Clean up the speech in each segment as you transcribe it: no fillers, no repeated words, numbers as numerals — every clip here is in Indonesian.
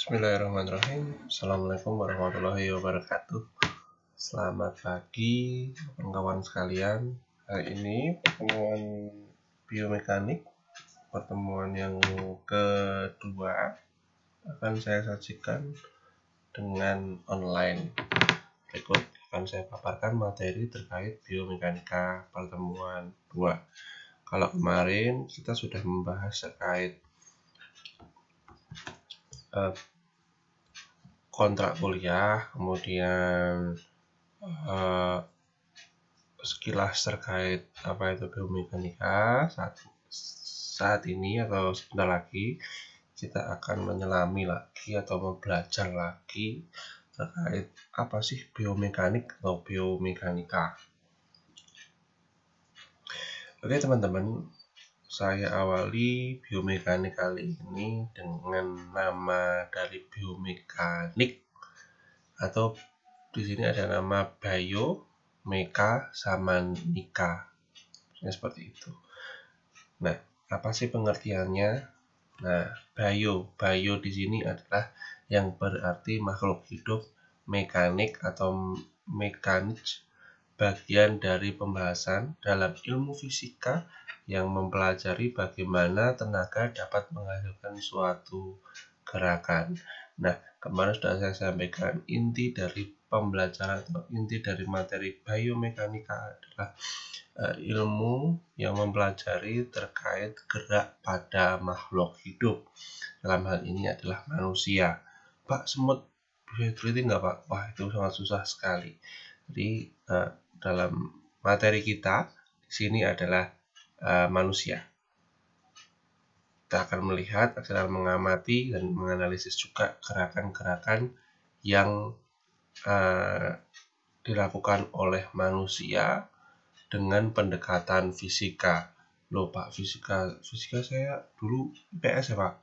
Bismillahirrahmanirrahim. Assalamualaikum warahmatullahi wabarakatuh. Selamat pagi kawan-kawan sekalian. Hari ini pertemuan biomekanik, pertemuan yang kedua, akan saya sajikan dengan online. Berikut akan saya paparkan materi terkait biomekanika pertemuan 2. Kalau kemarin kita sudah membahas terkait kontrak kuliah, kemudian sekilas terkait apa itu biomekanika. Saat ini atau sebentar lagi kita akan menyelami lagi atau belajar lagi terkait apa sih biomekanik atau biomekanika. Oke teman-teman, saya awali biomekanik kali ini dengan nama dari biomekanik, atau di sini ada nama bio, meka, sama nika. Seperti itu. Nah, apa sih pengertiannya? Nah, bio di sini adalah yang berarti makhluk hidup, mekanik atau mekanik, bagian dari pembahasan dalam ilmu fisika yang mempelajari bagaimana tenaga dapat menghasilkan suatu gerakan. Nah, kemarin sudah saya sampaikan inti dari pembelajaran atau inti dari materi biomekanika adalah ilmu yang mempelajari terkait gerak pada makhluk hidup. Dalam hal ini adalah manusia. Pak, semut bisa diteliti nggak Pak? Wah, itu sangat susah sekali. Jadi dalam materi kita di sini adalah manusia. Kita akan melihat, akan mengamati dan menganalisis juga gerakan-gerakan yang dilakukan oleh manusia dengan pendekatan fisika. Loh Pak, fisika saya dulu IPS ya Pak.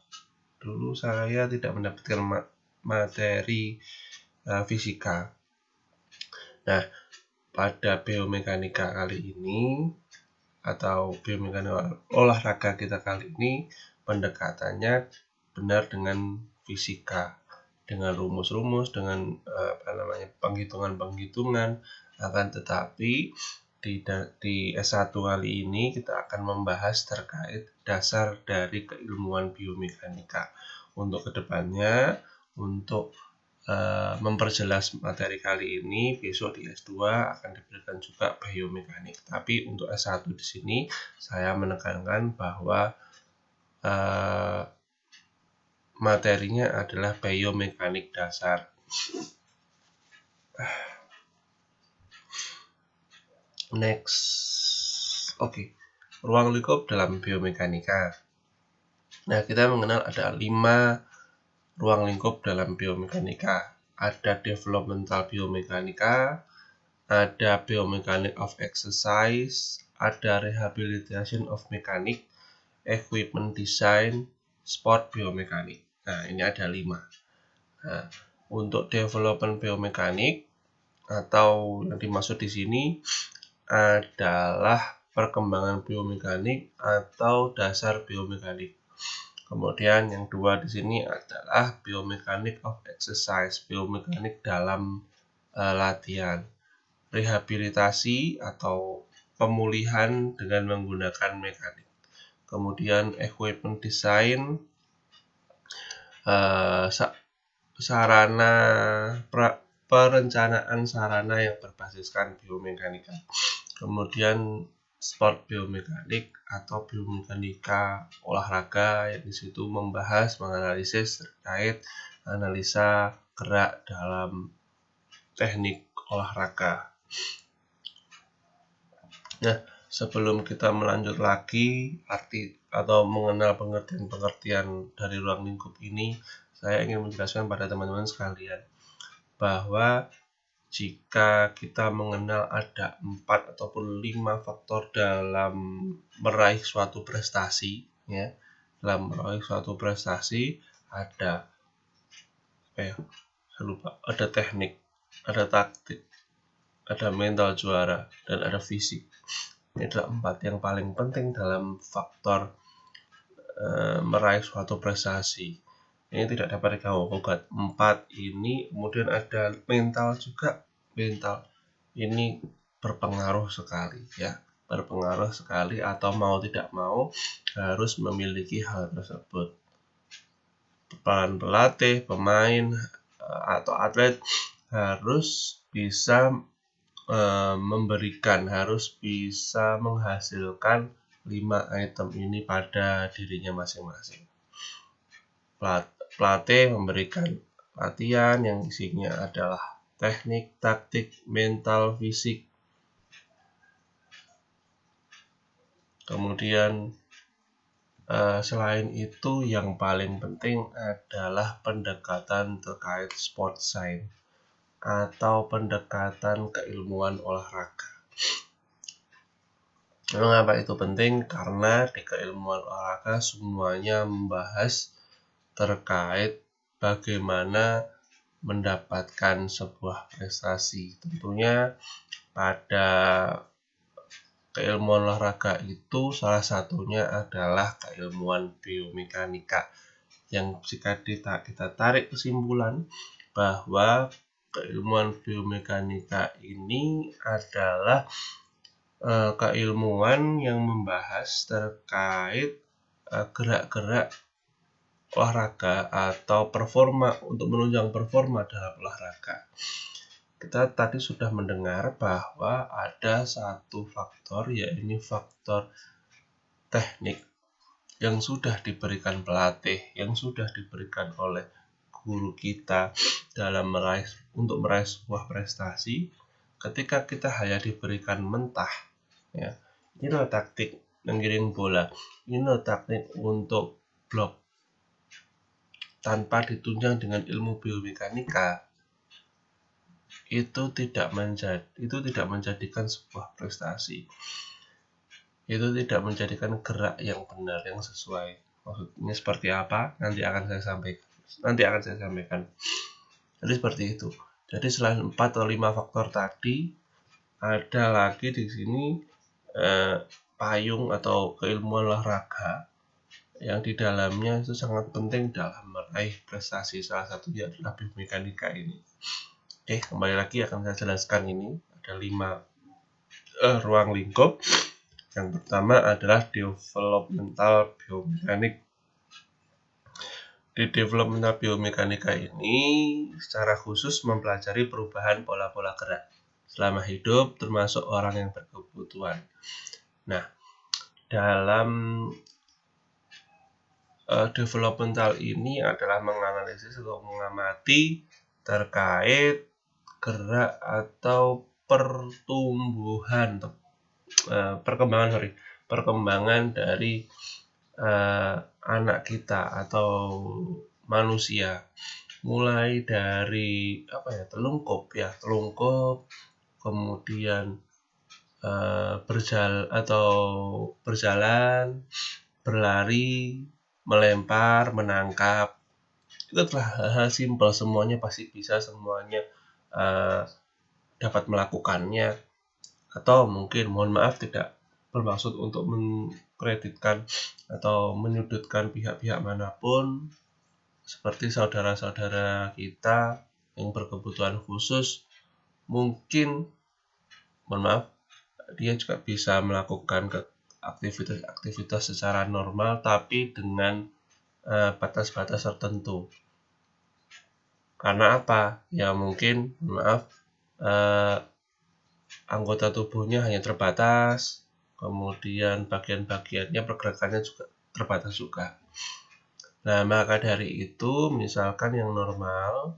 Dulu saya tidak mendapatkan materi fisika. Nah, pada biomekanika kali ini atau biomekanika olahraga kita kali ini, pendekatannya benar dengan fisika, dengan rumus-rumus, dengan penghitungan-penghitungan. Akan tetapi di S1 kali ini kita akan membahas terkait dasar dari keilmuan biomekanika. Untuk kedepannya, untuk memperjelas materi kali ini, besok di S2 akan diberikan juga biomekanik. Tapi untuk S1 di sini saya menekankan bahwa materinya adalah biomekanik dasar. Next. Oke. Ruang lingkup dalam biomekanika. Nah, kita mengenal ada 5 ruang lingkup dalam biomekanika. Ada developmental biomekanika, ada biomechanic of exercise, ada rehabilitation of mechanic, equipment design, sport biomekanik. Nah, ini ada 5. Nah, untuk development biomekanik atau yang dimaksud di sini adalah perkembangan biomekanik atau dasar biomekanik. Kemudian yang 2 di sini adalah biomechanic of exercise, biomekanik dalam latihan. Rehabilitasi atau pemulihan dengan menggunakan mekanik. Kemudian equipment design, perencanaan sarana yang berbasiskan biomekanika. Kemudian sport biomekanik atau biomekanika olahraga, yang di situ membahas, menganalisis terkait analisa gerak dalam teknik olahraga. Nah, sebelum kita melanjut lagi arti atau mengenal pengertian dari ruang lingkup ini, saya ingin menjelaskan pada teman-teman sekalian bahwa jika kita mengenal ada 4 ataupun 5 faktor dalam meraih suatu prestasi, ya, dalam meraih suatu prestasi ada ada teknik, ada taktik, ada mental juara, dan ada fisik. Ini adalah 4 yang paling penting dalam faktor meraih suatu prestasi. ini tidak dapat diganggu gugat. 4 ini kemudian ada mental juga. Mental ini berpengaruh sekali ya, berpengaruh sekali, atau mau tidak mau harus memiliki hal tersebut. Pelatih, pemain atau atlet harus bisa memberikan, harus bisa menghasilkan 5 item ini pada dirinya masing-masing. Pelatih memberikan latihan yang isinya adalah teknik, taktik, mental, fisik. Kemudian selain itu yang paling penting adalah pendekatan terkait sport science atau pendekatan keilmuan olahraga. Mengapa itu penting? Karena di keilmuan olahraga semuanya membahas terkait bagaimana mendapatkan sebuah prestasi. Tentunya pada keilmuan olahraga itu salah satunya adalah keilmuan biomekanika, yang jika kita tarik kesimpulan bahwa keilmuan biomekanika ini adalah keilmuan yang membahas terkait gerak-gerak olahraga atau performa, untuk menunjang performa dalam olahraga. Kita tadi sudah mendengar bahwa ada satu faktor, yaitu faktor teknik yang sudah diberikan pelatih, yang sudah diberikan oleh guru kita dalam untuk meraih sebuah prestasi. Ketika kita hanya diberikan mentah, ya, ini loh taktik menggiring bola, ini loh taktik untuk blok, tanpa ditunjang dengan ilmu biomekanika, itu tidak menjadikan sebuah prestasi. Itu tidak menjadikan gerak yang benar, yang sesuai. Maksudnya seperti apa? Nanti akan saya sampaikan. Jadi seperti itu. Jadi selain 4 atau 5 faktor tadi, ada lagi di sini payung atau keilmuan olahraga yang di dalamnya itu sangat penting dalam meraih prestasi. Salah satunya adalah biomekanika ini. Oke, kembali lagi akan saya jelaskan ini. Ada 5 ruang lingkup. Yang pertama adalah developmental biomekanik. Di developmental biomekanika ini secara khusus mempelajari perubahan pola-pola gerak selama hidup, termasuk orang yang berkebutuhan. Nah, dalam developmental ini adalah menganalisis atau mengamati terkait gerak atau perkembangan dari anak kita atau manusia, mulai dari telungkup, kemudian berjalan, berlari, melempar, menangkap. Itu adalah hal-hal simpel, semuanya pasti bisa, semuanya dapat melakukannya. Atau mungkin, mohon maaf, tidak bermaksud untuk mengkreditkan atau menyudutkan pihak-pihak manapun, seperti saudara-saudara kita yang berkebutuhan khusus, mungkin, mohon maaf, dia juga bisa melakukan aktivitas secara normal, tapi dengan batas-batas tertentu. Karena apa? Ya mungkin, maaf, anggota tubuhnya hanya terbatas, kemudian bagian-bagiannya, pergerakannya juga terbatas juga. Nah, maka dari itu, misalkan yang normal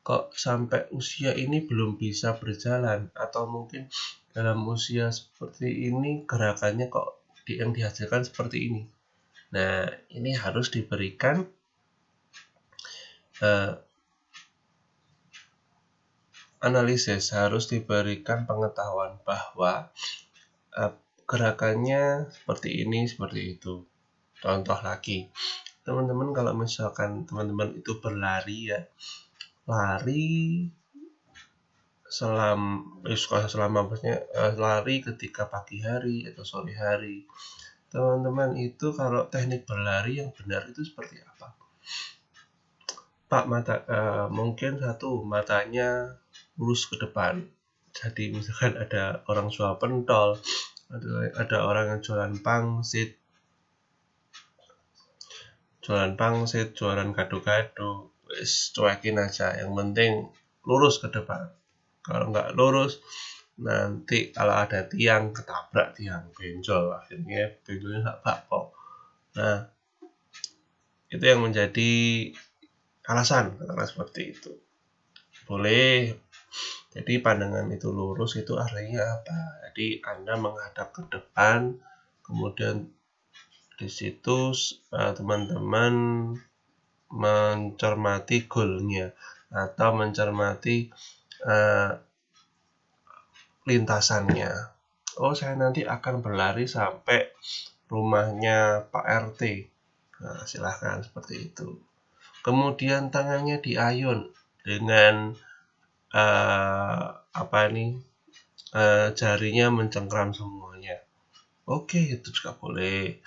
kok sampai usia ini belum bisa berjalan, atau mungkin dalam usia seperti ini gerakannya kok yang dihasilkan seperti ini. Nah, ini harus diberikan analisis, harus diberikan pengetahuan bahwa gerakannya seperti ini, seperti itu. Contoh lagi, teman-teman kalau misalkan teman-teman itu berlari, ya, lari lari ketika pagi hari atau sore hari. Teman-teman itu kalau teknik berlari yang benar itu seperti apa? Pak, mungkin satu matanya lurus ke depan. Jadi misalkan ada orang jual pentol, ada orang yang jualan pangsit, jualan gado-gado, wis cuekin aja. Yang penting lurus ke depan. Kalau nggak lurus, nanti kalau ada tiang ketabrak tiang benjol, akhirnya benjolnya nggak bakpok. Nah, itu yang menjadi alasan karena seperti itu. Boleh. Jadi pandangan itu lurus itu artinya apa? Jadi Anda menghadap ke depan, kemudian di situ teman-teman mencermati goalnya atau mencermati lintasannya. Oh, saya nanti akan berlari sampai rumahnya Pak RT. Nah, silahkan seperti itu. Kemudian tangannya diayun dengan jarinya mencengkram semuanya. Oke, itu juga boleh.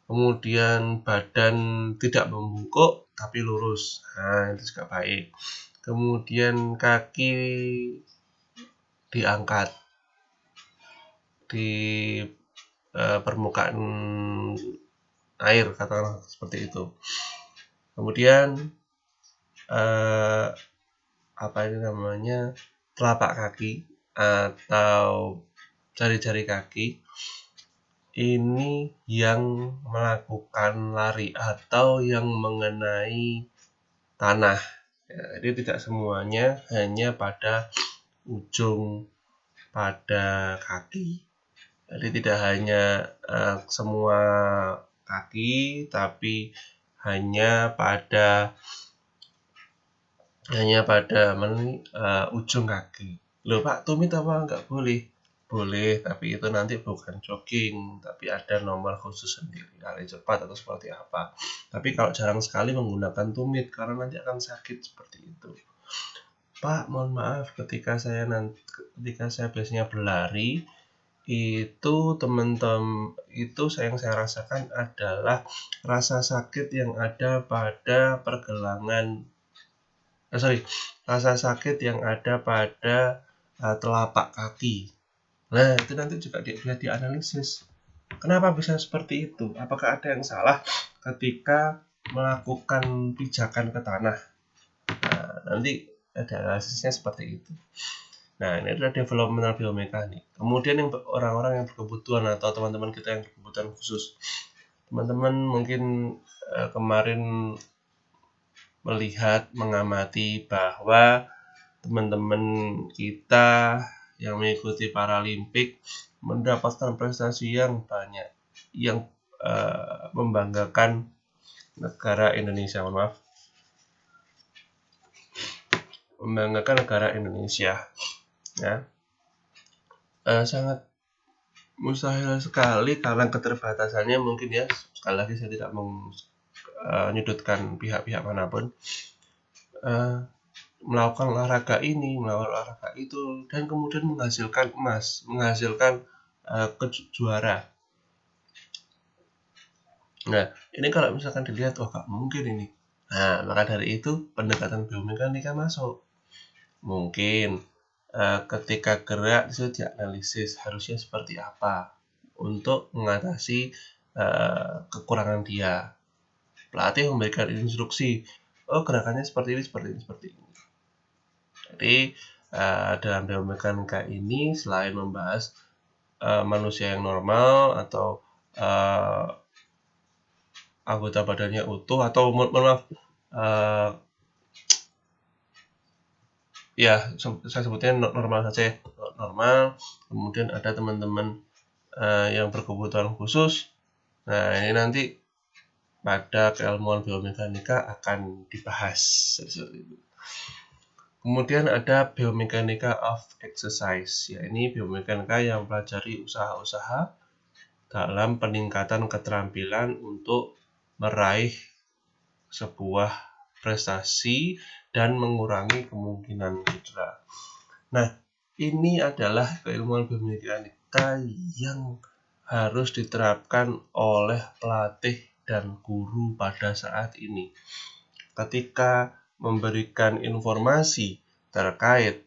Kemudian badan tidak membungkuk tapi lurus. Nah, itu juga baik. Kemudian kaki diangkat di permukaan air, katakanlah seperti itu. Kemudian telapak kaki atau jari-jari kaki ini yang melakukan lari atau yang mengenai tanah. Ya, jadi tidak semuanya hanya pada ujung pada kaki. Jadi tidak hanya semua kaki, tapi hanya pada ujung kaki. Loh Pak, tumit apa nggak boleh? Boleh, tapi itu nanti bukan jogging, tapi ada nomor khusus sendiri, lari cepat atau seperti apa. Tapi kalau jarang sekali menggunakan tumit, karena nanti akan sakit seperti itu. Pak, mohon maaf, ketika saya biasanya berlari, itu teman-teman itu yang saya rasakan adalah rasa sakit yang ada pada rasa sakit yang ada pada telapak kaki. Nah, itu nanti juga bisa dianalisis. Kenapa bisa seperti itu? Apakah ada yang salah ketika melakukan pijakan ke tanah? Nah, nanti ada analisisnya seperti itu. Nah, ini adalah developmental biomekanik. Kemudian yang orang-orang yang berkebutuhan atau teman-teman kita yang berkebutuhan khusus. Teman-teman mungkin kemarin mengamati bahwa teman-teman kita yang mengikuti Paralimpik mendapatkan prestasi yang banyak, yang membanggakan negara Indonesia. Membanggakan negara Indonesia. Ya, sangat mustahil sekali karena keterbatasannya mungkin ya. Sekali lagi saya tidak menyudutkan pihak-pihak manapun. Melakukan olahraga ini, melakukan olahraga itu, dan kemudian menghasilkan emas, menghasilkan juara. Nah, ini kalau misalkan dilihat, wah gak mungkin ini. Nah, maka dari itu pendekatan biomekanika masuk. Mungkin ketika gerak itu dianalisis harusnya seperti apa untuk mengatasi kekurangan dia. Pelatih memberikan instruksi, oh gerakannya seperti ini, seperti ini, seperti ini. Jadi dalam biomekanika ini selain membahas manusia yang normal atau anggota badannya utuh atau ya saya sebutnya normal saja, normal. Kemudian ada teman-teman yang berkebutuhan khusus. Nah, ini nanti pada keilmuan biomekanika akan dibahas seperti itu. Kemudian ada biomekanika of exercise, ya ini biomekanika yang mempelajari usaha-usaha dalam peningkatan keterampilan untuk meraih sebuah prestasi dan mengurangi kemungkinan cedera. Nah, ini adalah keilmuan biomekanika yang harus diterapkan oleh pelatih dan guru pada saat ini. Ketika memberikan informasi terkait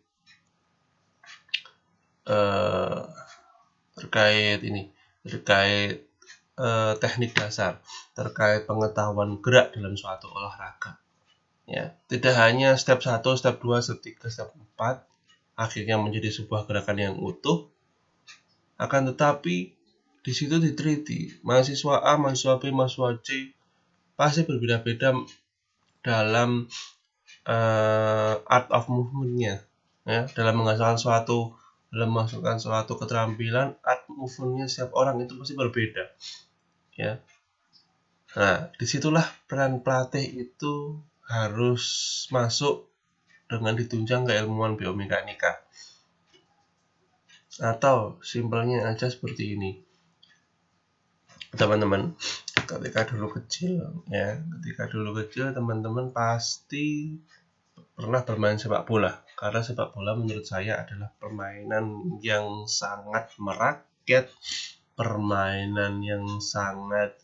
teknik dasar, terkait pengetahuan gerak dalam suatu olahraga. Ya, tidak hanya step 1, step 2, step 3, step 4 akhirnya menjadi sebuah gerakan yang utuh, akan tetapi di situ diteliti mahasiswa A, mahasiswa B, mahasiswa C pasti berbeda-beda dalam art of movement-nya, ya, dalam menghasilkan suatu keterampilan. Art movement-nya setiap orang itu pasti berbeda, ya. Nah, disitulah peran pelatih itu harus masuk dengan ditunjang keilmuan biomekanika. Atau simpelnya aja seperti ini, teman-teman. Ketika dulu kecil teman-teman pasti pernah bermain sepak bola, karena sepak bola menurut saya adalah permainan yang sangat merakyat, permainan yang sangat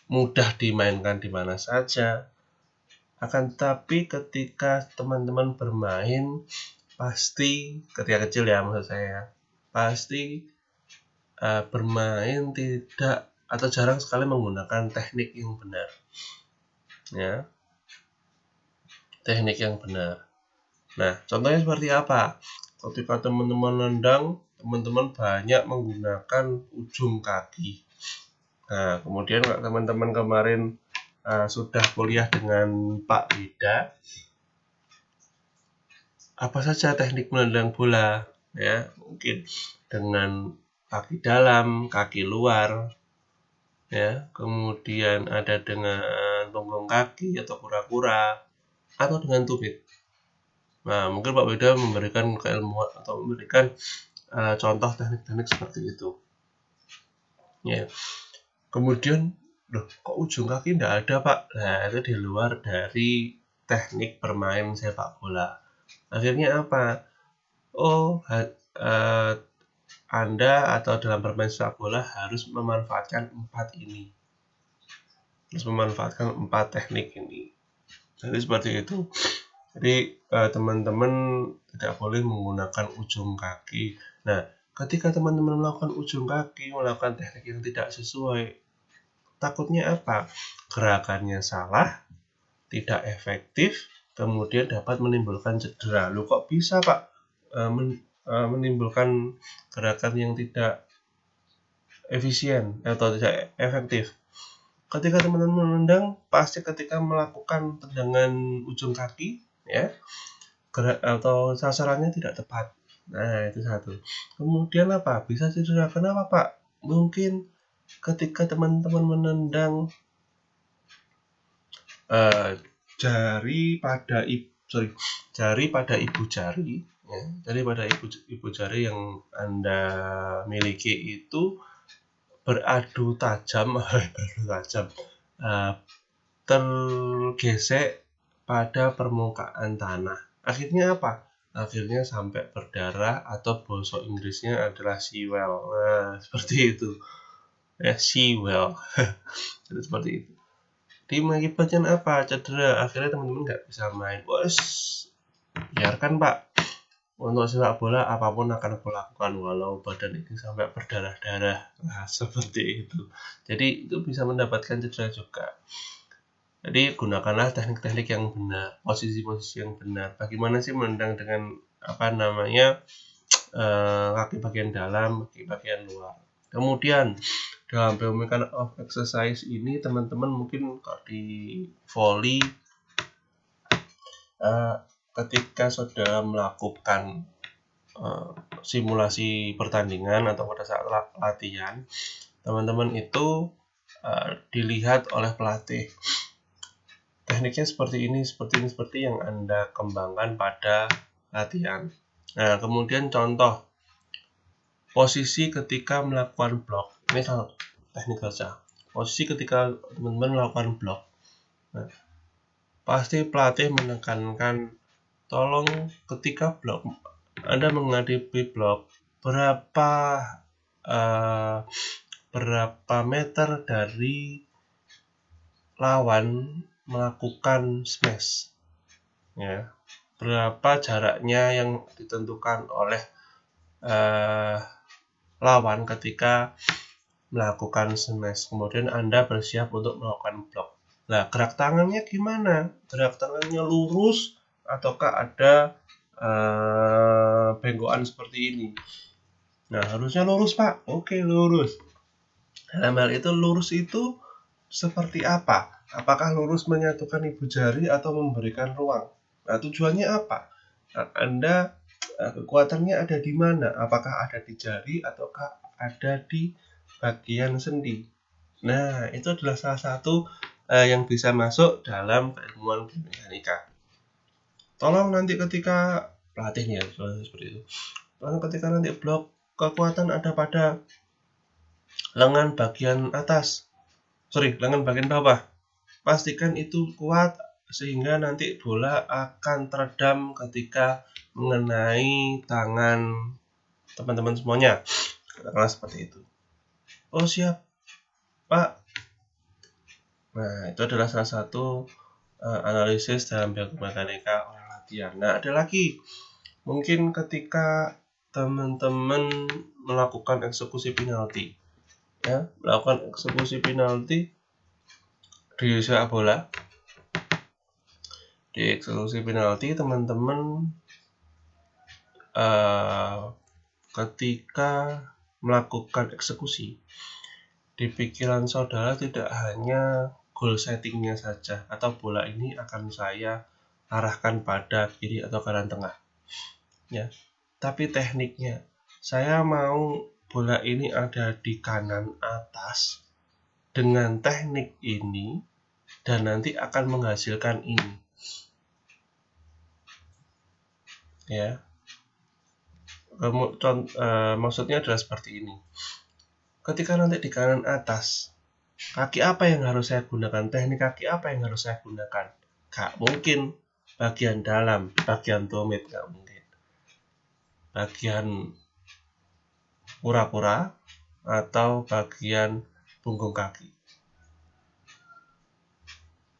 mudah dimainkan di mana saja. Akan tetapi ketika teman-teman bermain, pasti ketika kecil ya, maksud saya pasti bermain tidak atau jarang sekali menggunakan teknik yang benar, ya, teknik yang benar. Nah, contohnya seperti apa? Ketika teman-teman nendang, teman-teman banyak menggunakan ujung kaki. Nah, kemudian kalau teman-teman kemarin sudah kuliah dengan Pak Wida, apa saja teknik menendang bola, ya, mungkin dengan kaki dalam, kaki luar, ya, kemudian ada dengan tonggong kaki atau kura-kura, atau dengan tumit. Nah, mungkin Pak Wida memberikan keilmuan atau memberikan contoh teknik-teknik seperti itu, ya. Kemudian, loh, kok ujung kaki tidak ada, Pak? Nah, itu di luar dari teknik bermain sepak bola. Akhirnya apa? Oh, Anda atau dalam bermain sepak bola harus memanfaatkan 4 ini. Harus memanfaatkan 4 teknik ini. Jadi seperti itu. Jadi teman-teman tidak boleh menggunakan ujung kaki. Nah, ketika teman-teman melakukan ujung kaki, melakukan teknik yang tidak sesuai, takutnya apa? Gerakannya salah, tidak efektif, kemudian dapat menimbulkan cedera. Loh, kok bisa, Pak, menimbulkan gerakan yang tidak efisien atau tidak efektif? Ketika teman-teman menendang, pasti ketika melakukan tendangan ujung kaki, ya, atau sasarannya tidak tepat. Nah, itu satu. Kemudian apa? Bisa cedera. Kenapa, Pak? Mungkin ketika teman-teman menendang jari pada ibu jari, ya, jari pada ibu jari yang Anda miliki itu beradu tajam, tergesek pada permukaan tanah. Akhirnya apa? Akhirnya sampai berdarah, atau bahasa Inggrisnya adalah seawell. Nah, seperti itu. Ya, seawell. Jadi seperti itu. Jadi mengakibatkan apa? Cedera. Akhirnya teman-teman nggak bisa main. Bos, biarkan, Pak. Untuk sepak bola apapun akan aku lakukan walau badan ini sampai berdarah-darah. Nah, seperti itu. Jadi itu bisa mendapatkan cedera juga. Jadi gunakanlah teknik-teknik yang benar, posisi-posisi yang benar. Bagaimana sih menendang dengan kaki bagian dalam, kaki bagian luar. Kemudian dalam biomechanics of exercise ini teman-teman mungkin kalau di volley ketika sudah melakukan simulasi pertandingan atau pada saat latihan, teman-teman itu dilihat oleh pelatih. Tekniknya seperti ini, seperti yang Anda kembangkan pada latihan. Nah, kemudian contoh posisi ketika melakukan blok. Ini satu teknik saja. Posisi ketika teman-teman melakukan blok. Nah, pasti pelatih menekankan, tolong ketika blok Anda menghadapi blok, berapa meter dari lawan melakukan smash, ya. Berapa jaraknya yang ditentukan oleh lawan ketika melakukan smash. Kemudian Anda bersiap untuk melakukan blok. Nah, gerak tangannya gimana? Gerak tangannya lurus ataukah ada bengkokan seperti ini? Nah, harusnya lurus, Pak. Oke, lurus. Dalam hal itu, lurus itu seperti apa? Apakah lurus menyatukan ibu jari atau memberikan ruang? Nah, tujuannya apa? Nah, Anda kekuatannya ada di mana? Apakah ada di jari ataukah ada di bagian sendi? Nah, itu adalah salah satu yang bisa masuk dalam keilmuan biomekanika. Tolong nanti ketika pelatihnya seperti itu. Tolong ketika nanti blok kekuatan ada pada lengan bagian atas. Lengan bagian bawah. Pastikan itu kuat sehingga nanti bola akan teredam ketika mengenai tangan teman-teman semuanya. Katakanlah seperti itu. Oh, siap, Pak. Nah, itu adalah salah satu analisis dalam biomekanika oleh latihan. Nah, ada lagi. Mungkin ketika teman-teman melakukan eksekusi penalti. Ya, melakukan eksekusi penalti di sepak bola. Di eksekusi penalti, teman-teman ketika melakukan eksekusi, di pikiran saudara tidak hanya goal settingnya saja atau bola ini akan saya arahkan pada kiri atau kanan tengah, ya, tapi tekniknya. Saya mau bola ini ada di kanan atas dengan teknik ini dan nanti akan menghasilkan ini, ya. Maksudnya adalah seperti ini. Ketika nanti di kanan atas, kaki apa yang harus saya gunakan? Teknik kaki apa yang harus saya gunakan? Gak mungkin bagian dalam, bagian tumit, gak mungkin. Bagian kura-kura atau bagian punggung kaki.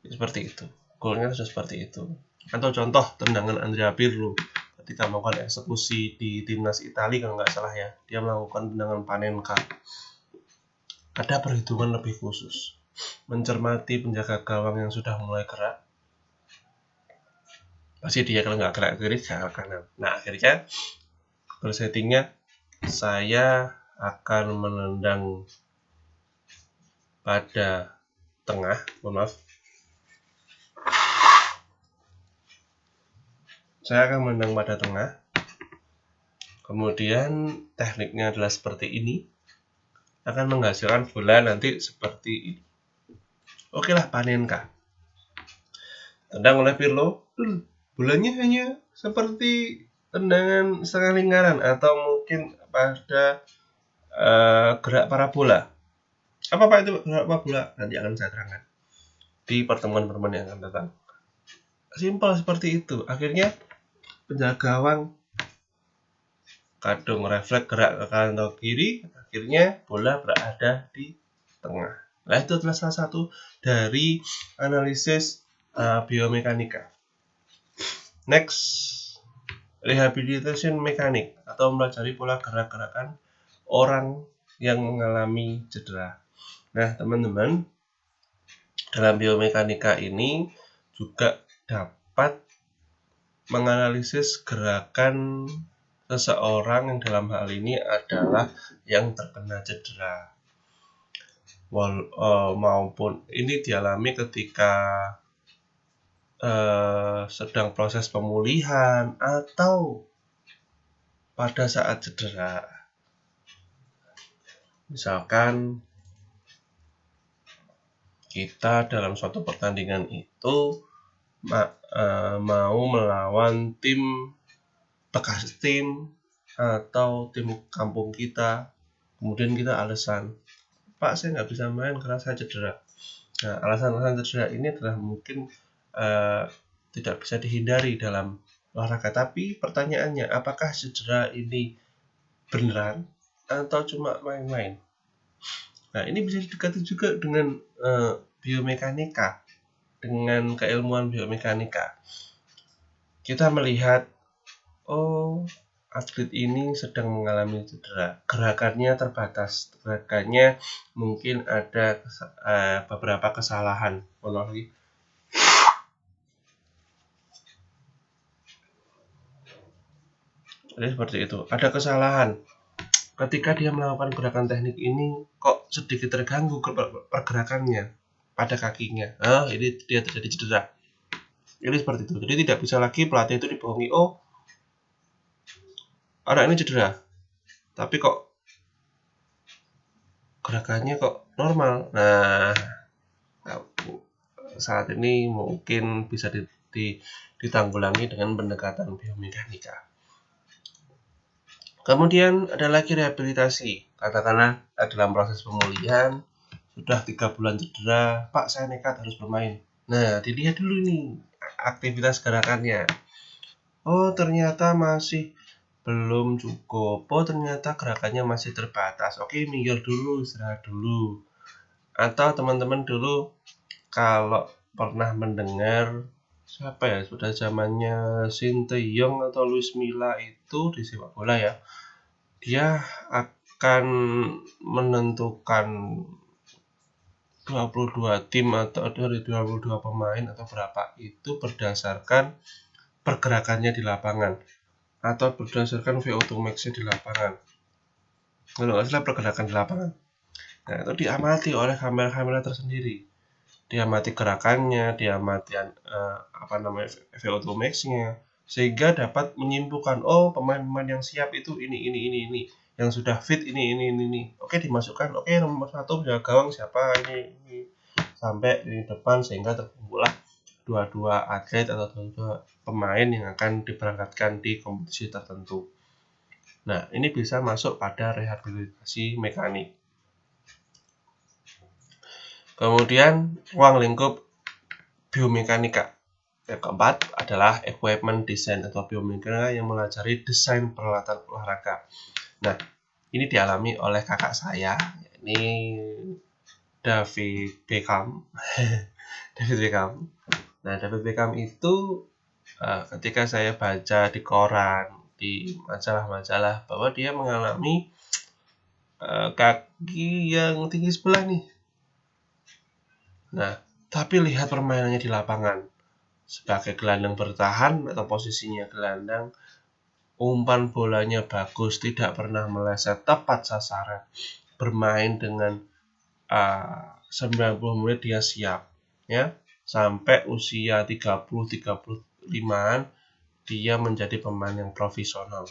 Seperti itu. Goalnya sudah seperti itu. Atau contoh tendangan Andrea Pirlo ketika melakukan eksekusi di timnas Italia, kalau nggak salah ya, dia melakukan tendangan Panenka. Ada perhitungan lebih khusus, mencermati penjaga gawang yang sudah mulai gerak. Pasti dia kalau nggak gerak kiri, gerak kanan. Nah, akhirnya goal settingnya saya akan menendang pada tengah, maaf. Saya akan menendang pada tengah. Kemudian tekniknya adalah seperti ini. Akan menghasilkan bola nanti seperti ini. Oke lah, Panenka. Tendang oleh Pirlo, bolanya hanya seperti tendangan setengah lingkaran atau mungkin pada gerak parabola. Apa Pak itu gerak parabola? Nanti akan saya terangkan di pertemuan-pertemuan yang akan datang. Simpel seperti itu. Akhirnya penjaga gawang kadung refleks gerak ke kanan atau kiri, akhirnya bola berada di tengah. Nah, itu adalah salah satu dari analisis biomekanika. Next, rehabilitation mekanik atau mempelajari pola gerak-gerakan orang yang mengalami cedera. Nah, teman-teman, dalam biomekanika ini juga dapat menganalisis gerakan seseorang yang dalam hal ini adalah yang terkena cedera, maupun ini dialami ketika sedang proses pemulihan atau pada saat cedera. Misalkan kita dalam suatu pertandingan itu mau melawan tim bekas tim atau tim kampung kita, kemudian kita alasan, Pak, saya nggak bisa main karena saya cedera. Nah, alasan-alasan cedera ini adalah mungkin tidak bisa dihindari dalam olahraga, tapi pertanyaannya, apakah cedera ini beneran atau cuma main-main? Nah, ini bisa didekati juga dengan biomekanika. dengan keilmuan biomekanika. Kita melihat, oh, atlet ini sedang mengalami cedera, gerakannya terbatas, gerakannya mungkin ada beberapa kesalahan. Jadi seperti itu, ada kesalahan. Ketika dia melakukan gerakan teknik ini, kok sedikit terganggu pergerakannya pada kakinya. Ini dia terjadi cedera. Ini seperti itu. Jadi tidak bisa lagi pelatih itu dibohongi, oh, anak ini cedera, tapi kok gerakannya kok normal. Nah, saat ini mungkin bisa ditanggulangi dengan pendekatan biomekanika. Kemudian ada lagi rehabilitasi. Katakanlah dalam proses pemulihan sudah 3 bulan cedera, Pak saya nekat harus bermain. Nah, dilihat dulu nih aktivitas gerakannya. Oh, ternyata masih belum cukup. Oh, ternyata gerakannya masih terbatas. Oke, minggir dulu, istirahat dulu. Atau teman-teman dulu kalau pernah mendengar siapa ya, sudah zamannya Sinteyong atau Luis Milla itu di sepak bola ya, dia akan menentukan 22 tim atau dari 22 pemain atau berapa itu berdasarkan pergerakannya di lapangan atau berdasarkan VO2 max-nya di lapangan. Kalau nggak salah pergerakan di lapangan. Nah, itu diamati oleh kamera-kamera tersendiri. Diamati gerakannya, diamati VO2 max-nya, sehingga dapat menyimpulkan, oh, pemain-pemain yang siap itu ini, yang sudah fit ini. Oke, dimasukkan. Oke, nomor 1 jaga gawang siapa ini sampai di depan, sehingga terkumpullah dua atlet atau dua pemain yang akan diberangkatkan di kompetisi tertentu. Nah, ini bisa masuk pada rehabilitasi mekanik. Kemudian ruang lingkup biomekanika. Yang keempat adalah equipment design atau biomekanika yang mempelajari desain peralatan olahraga. Nah, ini dialami oleh kakak saya, ini David Beckham. Nah, David Beckham itu ketika saya baca di koran, di majalah-majalah, bahwa dia mengalami kaki yang tinggi sebelah nih. Nah, tapi lihat permainannya di lapangan. Sebagai gelandang bertahan atau posisinya gelandang, umpan bolanya bagus, tidak pernah meleset, tepat sasaran. Bermain dengan 90 menit dia siap, ya. Sampai usia 30-35an dia menjadi pemain yang profesional.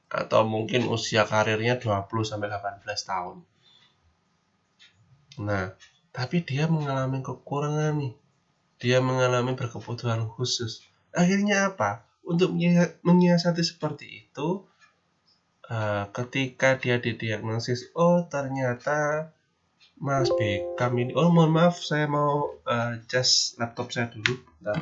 Atau mungkin usia karirnya 20-18 tahun. Nah, tapi dia mengalami kekurangan nih. Dia mengalami berkebutuhan khusus. Akhirnya apa? Untuk menyiasati seperti itu, ketika dia didiagnosis, oh ternyata Mas Beckham ini, oh mohon maaf saya mau cas laptop saya dulu. Bentar.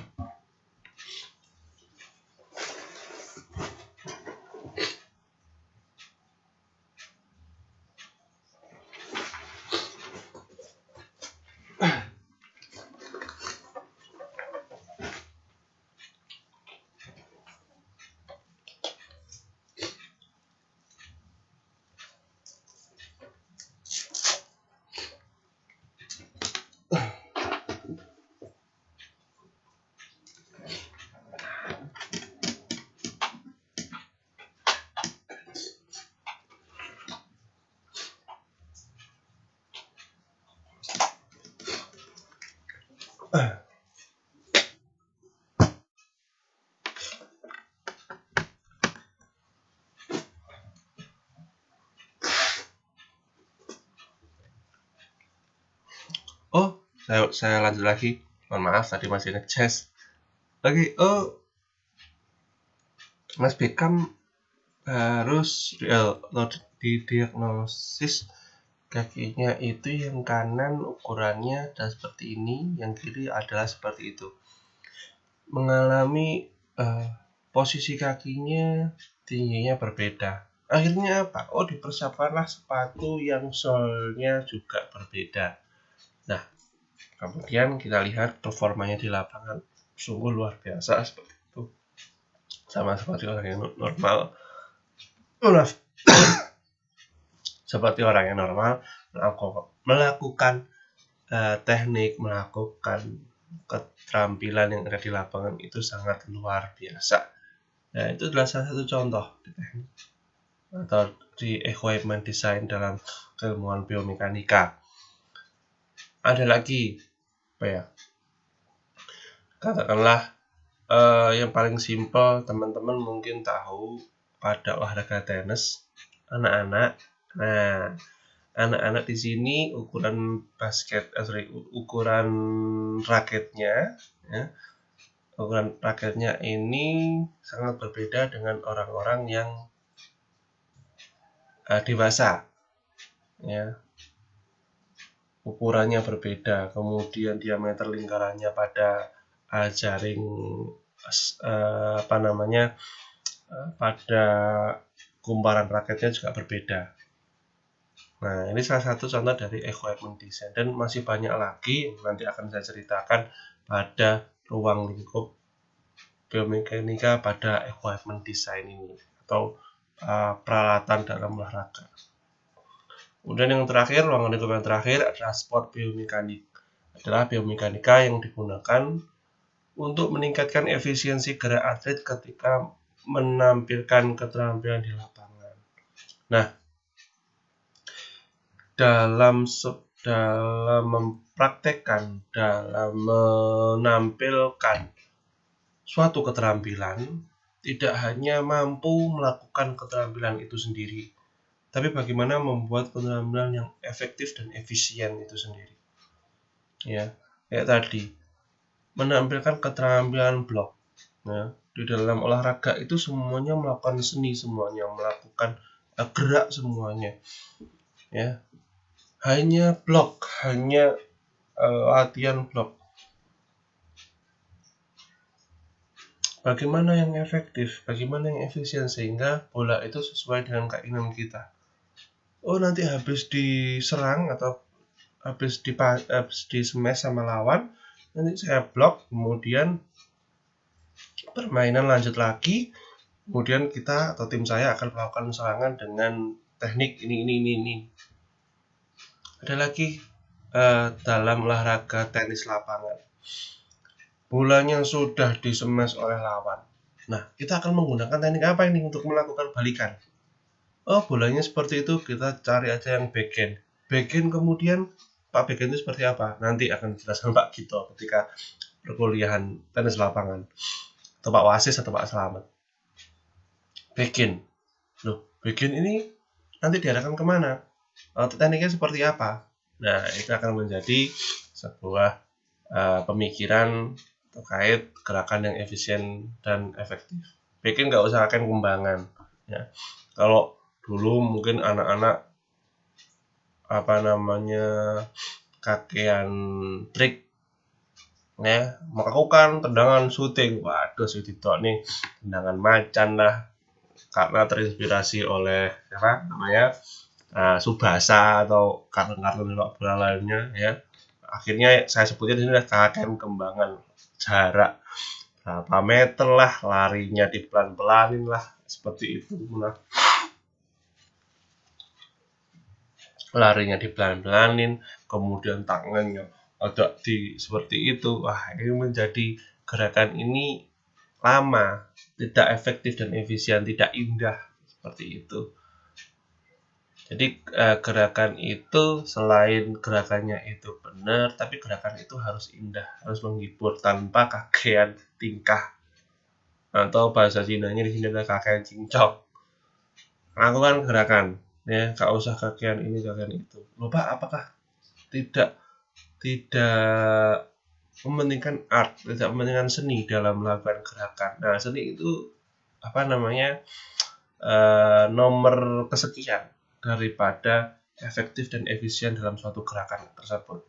Oh, saya lanjut lagi. Mohon maaf tadi masih ngecas. Oke, oh Mas Beckham harus didiagnosis kakinya itu yang kanan ukurannya adalah seperti ini, yang kiri adalah seperti itu. Mengalami posisi kakinya tingginya berbeda. Akhirnya apa? Oh, dipersiapkanlah sepatu yang solnya juga berbeda. Nah, Kemudian kita lihat performanya di lapangan, sungguh luar biasa seperti itu, sama seperti orang yang normal. Seperti orang yang normal melakukan teknik, melakukan keterampilan yang ada di lapangan itu sangat luar biasa. Nah, itu adalah salah satu contoh di teknik atau di equipment design dalam keilmuan biomekanika. Ada lagi apa ya? Katakanlah yang paling simpel, teman-teman mungkin tahu pada olahraga tenis anak-anak. Nah, anak-anak di sini ukuran ukuran raketnya, ya, ukuran raketnya ini sangat berbeda dengan orang-orang yang dewasa, ya. Ukurannya berbeda, kemudian diameter lingkarannya pada jaring pada kumparan raketnya juga berbeda. Nah, ini salah satu contoh dari equipment design, dan masih banyak lagi nanti akan saya ceritakan pada ruang lingkup biomekanika pada equipment design ini atau peralatan dalam olahraga. Kemudian yang terakhir, ruang lingkup yang terakhir adalah sport biomekanik. Adalah biomekanika yang digunakan untuk meningkatkan efisiensi gerak atlet ketika menampilkan keterampilan di lapangan. Nah, dalam mempraktekkan, dalam menampilkan suatu keterampilan, tidak hanya mampu melakukan keterampilan itu sendiri, tapi bagaimana membuat keterampilan yang efektif dan efisien itu sendiri. Ya, kayak tadi, menampilkan keterampilan blok. Nah, di dalam olahraga itu semuanya melakukan seni, semuanya melakukan gerak semuanya. Ya, hanya blok, hanya latihan blok. Bagaimana yang efektif, bagaimana yang efisien sehingga bola itu sesuai dengan keinginan kita. Oh, nanti habis diserang atau habis di smash sama lawan, nanti saya blok, kemudian permainan lanjut lagi, kemudian kita atau tim saya akan melakukan serangan dengan teknik ini. Ada lagi dalam olahraga tenis lapangan, bolanya sudah di-smash oleh lawan. Nah, kita akan menggunakan teknik apa ini untuk melakukan balikan? Oh, bolanya seperti itu, kita cari aja yang backhand. Backhand kemudian, Pak backhand itu seperti apa? Nanti akan dijelaskan Pak Gito ketika perkuliahan tenis lapangan. Atau Pak Wasis atau Pak Selamat. Backhand. Loh, backhand ini nanti diarahkan kemana? Tekniknya seperti apa? Nah, itu akan menjadi sebuah pemikiran terkait gerakan yang efisien dan efektif. Backhand nggak usah akan kembangan. Ya. Kalau dulu mungkin anak-anak kakean trik, ya, melakukan tendangan syuting. Waduh, syuting nih tendangan macan lah, karena terinspirasi oleh Subasa atau kartun-kartun sepak bola lainnya, ya. Akhirnya saya sebutnya di sini adalah kakean kembangan, jarak berapa meter lah, larinya dipelan-pelanin lah, seperti itu. Nah, larinya dipelan-pelanin, kemudian tangannya ada seperti itu. Wah, ini menjadi gerakan ini lama, tidak efektif dan efisien, tidak indah seperti itu. Jadi gerakan itu selain gerakannya itu benar, tapi gerakan itu harus indah, harus menghibur tanpa kakean tingkah, atau bahasa Cina-nya di sini adalah kakean cincong. Lakukan gerakan, ya, gak usah kakean ini kakean itu. Lupa apakah tidak mementingkan art, tidak mementingkan seni dalam melakukan gerakan. Nah, seni itu nomor kesekian daripada efektif dan efisien dalam suatu gerakan tersebut.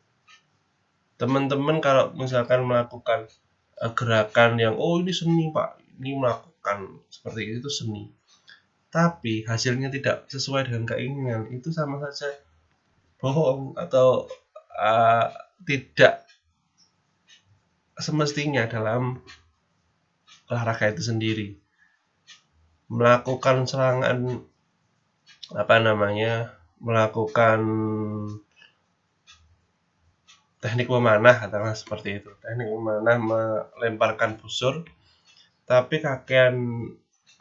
Teman-teman kalau misalkan melakukan gerakan yang ini seni Pak, ini melakukan seperti itu seni, tapi hasilnya tidak sesuai dengan keinginan, itu sama saja bohong atau tidak semestinya dalam olahraga itu sendiri. Melakukan serangan melakukan teknik memanah, katakanlah seperti itu. Teknik memanah melemparkan busur, tapi kakean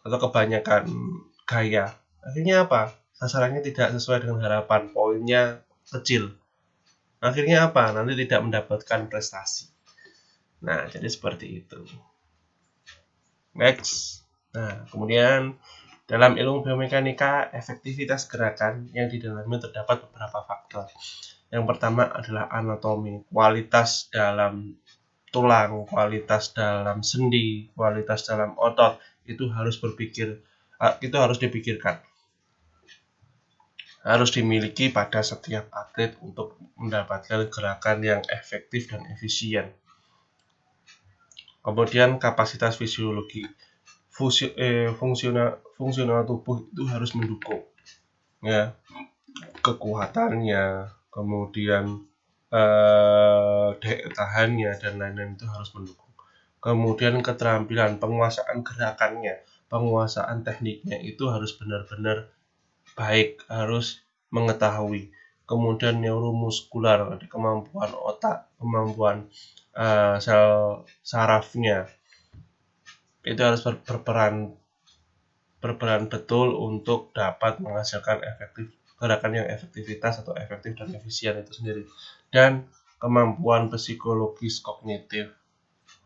atau kebanyakan gaya. Akhirnya apa? Sasarannya tidak sesuai dengan harapan, poinnya kecil. Akhirnya apa? Nanti tidak mendapatkan prestasi. Nah, jadi seperti itu. Next. Nah, kemudian dalam ilmu biomekanika, efektivitas gerakan yang di dalamnya terdapat beberapa faktor. Yang pertama adalah anatomi, kualitas dalam tulang, kualitas dalam sendi, kualitas dalam otot, itu harus dipikirkan. Harus dimiliki pada setiap atlet untuk mendapatkan gerakan yang efektif dan efisien. Kemudian kapasitas fisiologi, fungsional tubuh itu harus mendukung, ya, kekuatannya, kemudian daya tahannya dan lain-lain itu harus mendukung. Kemudian keterampilan, penguasaan gerakannya, penguasaan tekniknya itu harus benar-benar baik, harus mengetahui. Kemudian neuromuskular, kemampuan otak, kemampuan sel sarafnya itu harus berperan betul untuk dapat menghasilkan gerakan yang efektivitas atau efektif dan efisien itu sendiri. Dan kemampuan psikologis kognitif,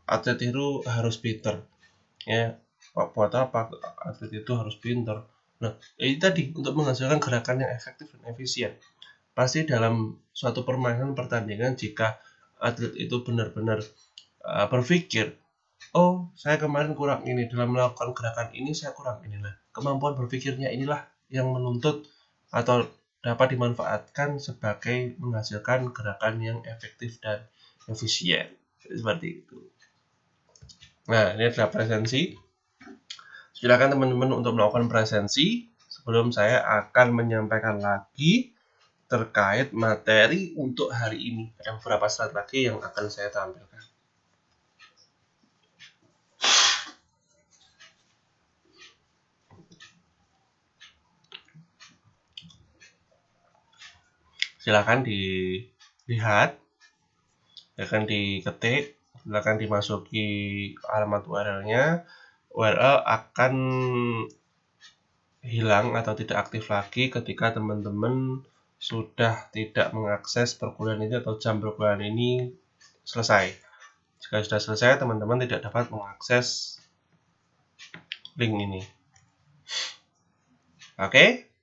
atlet itu harus pinter, ya. Buat apa atlet itu harus pinter? Nah, ini tadi untuk menghasilkan gerakan yang efektif dan efisien. Pasti dalam suatu pertandingan, jika atlet itu benar-benar berpikir, oh, saya kemarin kurang ini, dalam melakukan gerakan ini saya kurang inilah. Kemampuan berpikirnya inilah yang menuntut atau dapat dimanfaatkan sebagai menghasilkan gerakan yang efektif dan efisien. Seperti itu. Nah, ini adalah presensi. Silakan teman-teman untuk melakukan presensi. Sebelum saya akan menyampaikan lagi terkait materi untuk hari ini. Ada beberapa slide lagi yang akan saya tampilkan. Silakan dilihat, silakan diketik, silakan dimasuki alamat URL-nya. URL akan hilang atau tidak aktif lagi ketika teman-teman sudah tidak mengakses perkuliahan ini atau jam perkuliahan ini selesai. Jika sudah selesai, teman-teman tidak dapat mengakses link ini. Oke?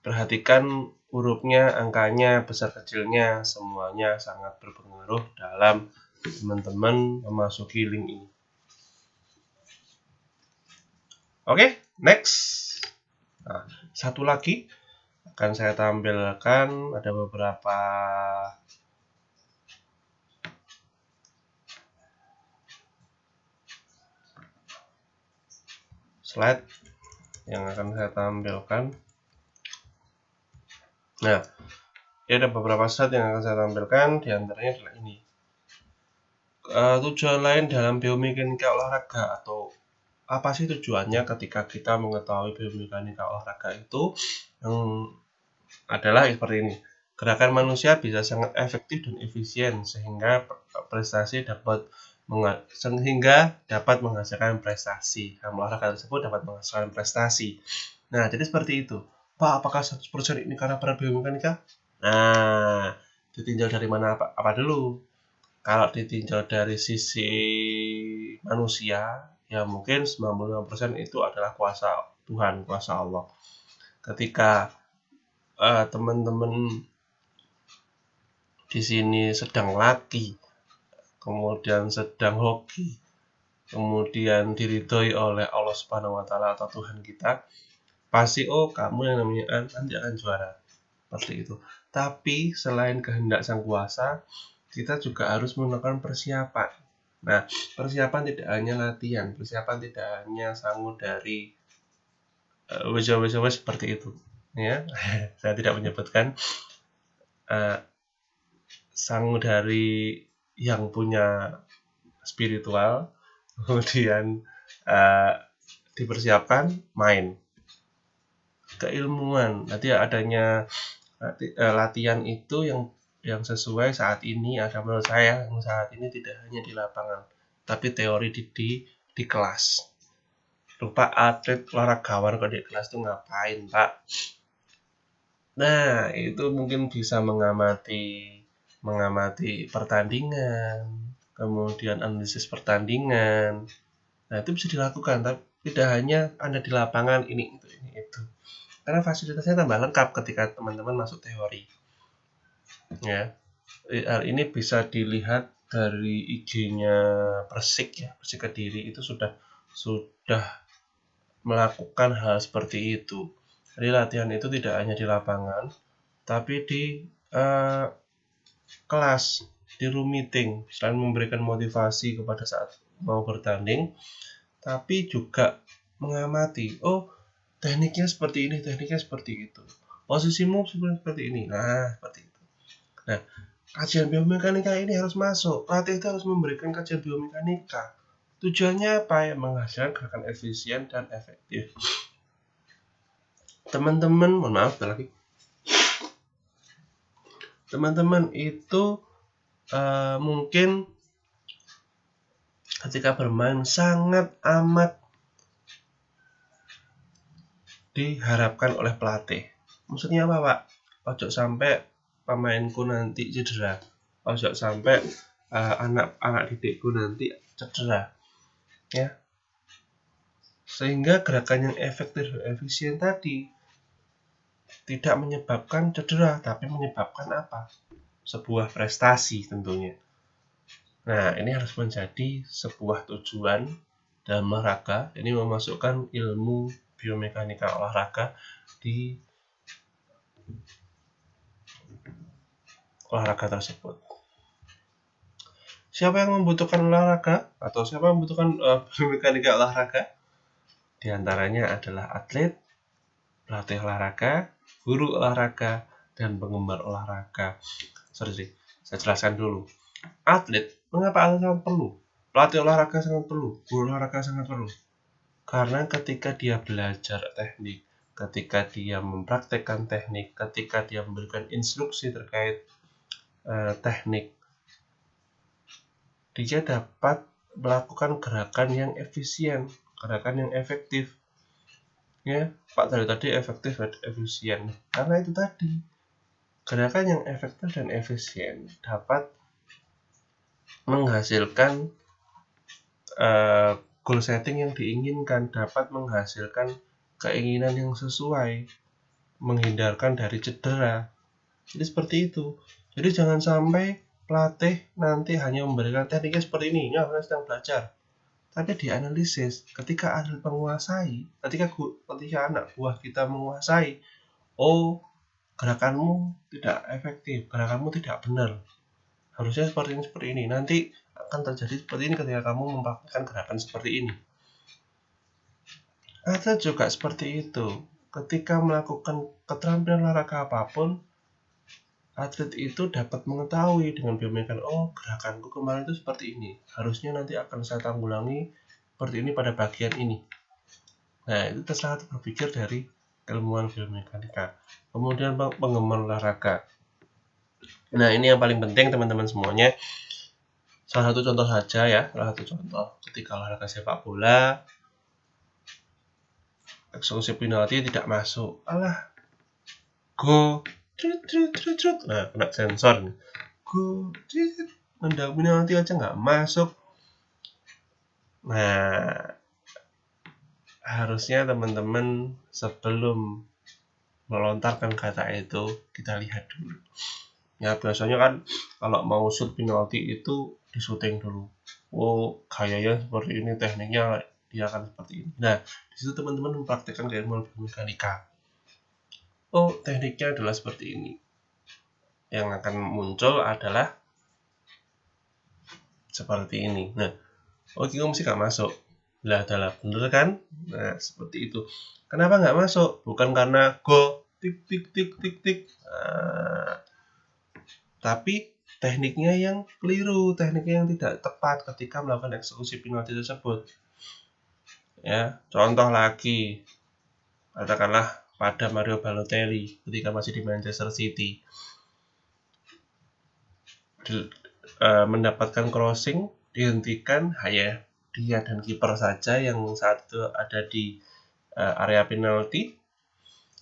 Perhatikan hurufnya, angkanya, besar kecilnya, semuanya sangat berpengaruh dalam teman-teman memasuki link ini. Oke, next. Nah, satu lagi akan saya tampilkan, ada beberapa slide yang akan saya tampilkan. Nah, ini ada beberapa slide yang akan saya tampilkan, diantaranya adalah ini. Tujuan lain dalam biomekanika olahraga, atau apa sih tujuannya ketika kita mengetahui biomekanika olahraga itu, yang adalah seperti ini. Gerakan manusia bisa sangat efektif dan efisien sehingga dapat menghasilkan prestasi. Dalam olahraga tersebut dapat menghasilkan prestasi. Nah, jadi seperti itu. Pak, apakah 100% ini karena para biomekanika? Nah, ditinjau dari mana apa dulu? Kalau ditinjau dari sisi manusia, ya mungkin 95% itu adalah kuasa Tuhan, kuasa Allah. Ketika teman-teman di sini sedang latih, kemudian sedang hoki, kemudian diridhoi oleh Allah Subhanahu wa taala atau Tuhan kita, pasti kamu yang namanya nanti akan juara. Seperti itu. Tapi selain kehendak Sang Kuasa, kita juga harus melakukan persiapan. Nah, persiapan tidak hanya latihan, persiapan tidak hanya sangu dari seperti itu, ya. Saya tidak menyebutkan sangu dari yang punya spiritual, kemudian dipersiapkan main. Keilmuan, nanti adanya latihan itu yang sesuai saat ini ada menurut saya yang saat ini tidak hanya di lapangan, tapi teori di kelas. Lupa atlet olahragawan kok di kelas tuh ngapain, Pak? Nah, itu mungkin bisa mengamati pertandingan, kemudian analisis pertandingan. Nah, itu bisa dilakukan, tapi tidak hanya Anda di lapangan ini itu. Karena fasilitasnya tambah lengkap ketika teman-teman masuk teori. Ya. Hal ini bisa dilihat dari IG-nya Persik ya, Persik Kediri itu sudah melakukan hal seperti itu. Jadi latihan itu tidak hanya di lapangan, tapi di kelas, di room meeting. Selain memberikan motivasi kepada saat mau bertanding, tapi juga mengamati. Oh, tekniknya seperti ini, tekniknya seperti itu. Posisimu seperti ini. Nah, seperti itu. Nah, kajian biomekanika ini harus masuk. Pelatih itu harus memberikan kajian biomekanika. Tujuannya apa ya? Menghasilkan gerakan efisien dan efektif. Teman-teman, mohon maaf lagi. Teman-teman itu mungkin ketika bermain sangat amat diharapkan oleh pelatih. Maksudnya apa, Pak? Ojo sampai pemainku nanti cedera. Ojo sampai anak-anak didikku nanti cedera. Ya. Sehingga gerakan yang efektif dan efisien tadi tidak menyebabkan cedera, tapi menyebabkan apa? Sebuah prestasi tentunya. Nah, ini harus menjadi sebuah tujuan dalam olahraga. Ini memasukkan ilmu biomekanika olahraga di olahraga tersebut. Siapa yang membutuhkan olahraga atau siapa yang membutuhkan biomekanika olahraga? Di antaranya adalah atlet, pelatih olahraga, guru olahraga, dan penggemar olahraga. Sorry, saya jelaskan dulu. Atlet, mengapa atlet sangat perlu? Pelatih olahraga sangat perlu, guru olahraga sangat perlu. Karena ketika dia belajar teknik, ketika dia mempraktekkan teknik, ketika dia memberikan instruksi terkait teknik, dia dapat melakukan gerakan yang efisien, gerakan yang efektif. Ya, Pak tadi efektif dan efisien. Karena itu tadi, gerakan yang efektif dan efisien dapat menghasilkan goal setting yang diinginkan, dapat menghasilkan keinginan yang sesuai, menghindarkan dari cedera. Jadi seperti itu. Jadi jangan sampai pelatih nanti hanya memberikan tekniknya seperti ini, ya kita sedang belajar. Tapi dianalisis, ketika atlet menguasai, ketika anak buah kita menguasai, oh gerakanmu tidak efektif, gerakanmu tidak benar. Harusnya seperti ini. Nanti akan terjadi seperti ini ketika kamu mempraktikkan gerakan seperti ini. Atlet juga seperti itu. Ketika melakukan keterampilan olahraga apapun, atlet itu dapat mengetahui dengan biomekanika, oh gerakanku kemarin itu seperti ini. Harusnya nanti akan saya tanggulangi seperti ini pada bagian ini. Nah, itu terserah berpikir dari ilmuwan biomekanika. Kemudian penggemar olahraga. Nah, ini yang paling penting teman-teman semuanya. Salah satu contoh saja ya, ketika olahraga sepak bola, eksekusi penalti tidak masuk. Alah, go, nah kena sensor nih. Go, nendang penalti aja nggak masuk. Nah, harusnya teman-teman sebelum melontarkan kata itu kita lihat dulu. Ya biasanya kan kalau mau shoot penalti itu di syuting dulu. Oh gayanya seperti ini, tekniknya dia akan seperti ini. Nah di situ teman-teman mempraktikkan keilmuan biomekanika. Oh tekniknya adalah seperti ini. Yang akan muncul adalah seperti ini. Nah, oh kamu mesti gak masuk. Lah adalah bener kan? Nah seperti itu. Kenapa nggak masuk? Bukan karena go tik tik tik tik tik. Nah, tapi tekniknya yang keliru, tekniknya yang tidak tepat ketika melakukan eksekusi penalti tersebut. Ya, contoh lagi, katakanlah pada Mario Balotelli ketika masih di Manchester City, mendapatkan crossing dihentikan hanya dia dan kiper saja yang saat itu ada di area penalti.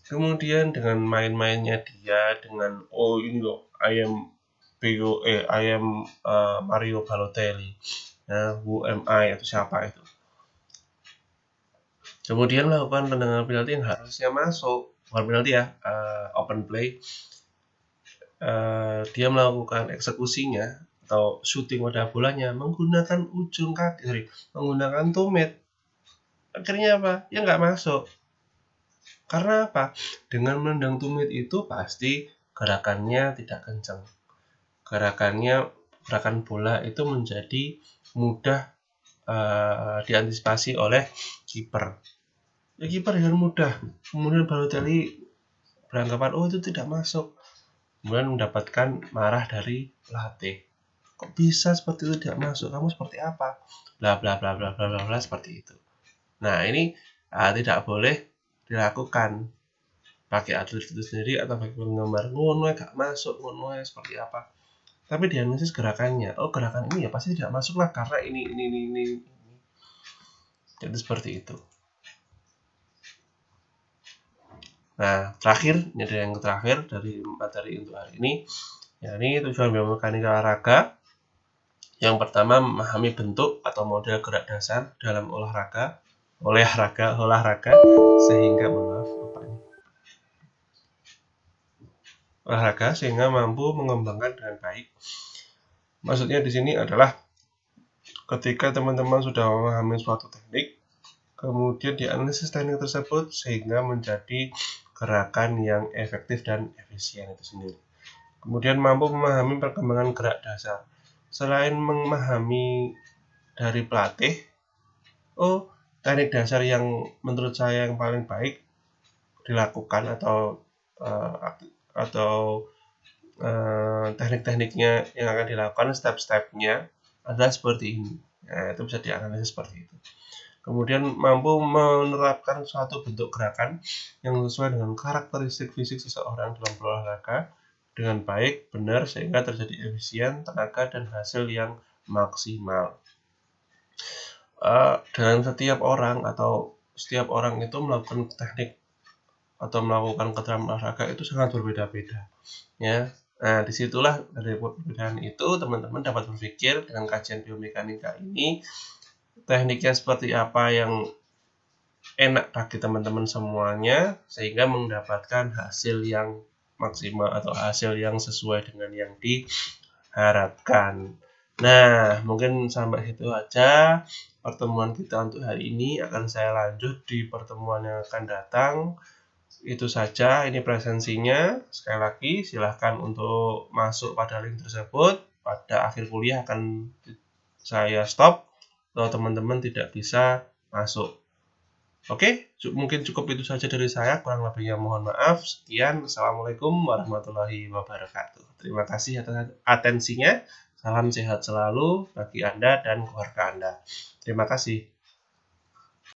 Kemudian dengan main-mainnya dia dengan ini loh, I am Mario Balotelli, who am I atau siapa itu. Kemudian melakukan tendangan penalti yang harusnya masuk, bukan penalti ya, open play. Dia melakukan eksekusinya atau shooting wadah bolanya menggunakan ujung kaki, menggunakan tumit. Akhirnya apa? Ya nggak masuk. Karena apa? Dengan menendang tumit itu pasti gerakannya tidak kencang. Gerakan bola itu menjadi mudah diantisipasi oleh kiper. Ya kiper dengan mudah. Kemudian Balotelli beranggapan itu tidak masuk. Kemudian mendapatkan marah dari pelatih. Kok bisa seperti itu tidak masuk? Kamu seperti apa? Bla bla bla bla bla bla, seperti itu. Nah, ini tidak boleh dilakukan pakai atlet itu sendiri atau pakai penggemar. Ngono gak masuk, ngono seperti apa. Tapi dianalisis gerakannya. Oh, gerakan ini ya pasti tidak masuk lah karena ini. Jadi seperti itu. Nah, terakhir, ini ada yang terakhir dari materi untuk hari ini. Ya, ini tujuan biomekanika olahraga. Yang pertama, memahami bentuk atau model gerak dasar dalam olahraga sehingga mampu mengembangkan dengan baik. Maksudnya di sini adalah ketika teman-teman sudah memahami suatu teknik, kemudian dianalisis teknik tersebut sehingga menjadi gerakan yang efektif dan efisien itu sendiri. Kemudian mampu memahami perkembangan gerak dasar. Selain memahami dari pelatih, teknik dasar yang menurut saya yang paling baik dilakukan atau teknik-tekniknya yang akan dilakukan, step-stepnya adalah seperti ini. Nah, itu bisa dianalisis seperti itu. Kemudian mampu menerapkan suatu bentuk gerakan yang sesuai dengan karakteristik fisik seseorang dalam berolahraga dengan baik, benar, sehingga terjadi efisien, tenaga, dan hasil yang maksimal. Dan setiap orang itu melakukan teknik atau melakukan keterampilan olahraga itu sangat berbeda-beda. Ya, nah disitulah dari perbedaan itu teman-teman dapat berpikir dengan kajian biomekanika ini tekniknya seperti apa yang enak bagi teman-teman semuanya sehingga mendapatkan hasil yang maksimal atau hasil yang sesuai dengan yang diharapkan. Nah, mungkin sampai situ aja pertemuan kita untuk hari ini. Akan saya lanjut di pertemuan yang akan datang. Itu saja, ini presensinya. Sekali lagi, silahkan untuk masuk pada link tersebut. Pada akhir kuliah akan saya stop kalau teman-teman tidak bisa masuk. Oke, mungkin cukup itu saja dari saya. Kurang lebihnya mohon maaf. Sekian. Assalamualaikum warahmatullahi wabarakatuh. Terima kasih atas atensinya. Salam sehat selalu bagi Anda dan keluarga Anda. Terima kasih.